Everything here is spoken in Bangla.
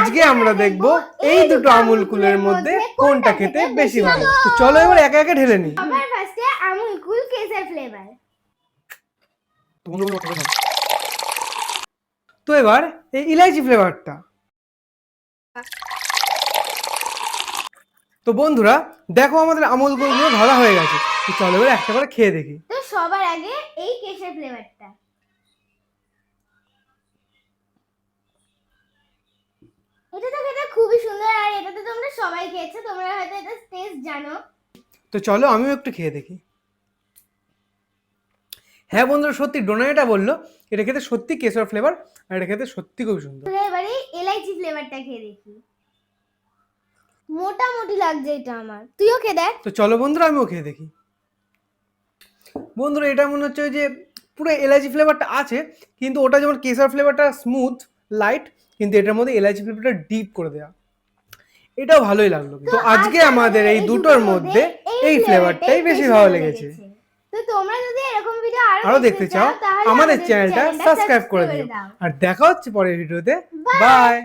আজকে আমরা দেখব এই দুটো আমুল কুলের মধ্যে কোনটা খেতে বেশি ভালো। তো চলো এবার একে একে ঢেলে নিই। সবার ফার্স্টে আমুল কুল কেসার ফ্লেভার। তো এবার এই ইলাইচি ফ্লেভারটা। তো বন্ধুরা দেখো আমাদের আমুল কুলগুলো ঢালা হয়ে গেছে। তো চলো এবার একটা করে খেয়ে দেখি। তো সবার আগে এই কেসার ফ্লেভারটা। এটা তো খেতে খুবই সুন্দর, আর এটা তো তোমরা সবাই খেয়েছো, তোমরা হয়তো এটা টেস্ট জানো। তো চলো আমিও একটু খেয়ে দেখি। হ্যাঁ বন্ধুরা, সত্যি ডোনা এটা বললো, এটা খেতে সত্যি কেশর ফ্লেভার, আর এটা খেতে সত্যি খুব সুন্দর। এবারে এলাইচি ফ্লেভারটা খেয়ে দেখি। মোটামুটি লাগছে এটা আমার, তুইও খেয়ে দেখ। তো চলো বন্ধুরা আমিও খেয়ে দেখি। বন্ধুরা এটা মনে হচ্ছে যে পুরো এলাচি ফ্লেভারটা আছে, কিন্তু ওটা যেমন কেশর ফ্লেভারটা স্মুথ লাইট, কিন্তু এটার মধ্যে এলাচি ফ্লেভারটা ডিপ করে দেওয়া, এটাও ভালোই লাগলো। তো আজকে আমাদের এই দুটোর মধ্যে এই ফ্লেভারটাই বেশি ভালো লেগেছে। তো তোমরা যদি এরকম ভিডিও আরো দেখতে চাও আমাদের চ্যানেলটা সাবস্ক্রাইব করে দিও। আর দেখা হচ্ছে পরের ভিডিওতে। বাই।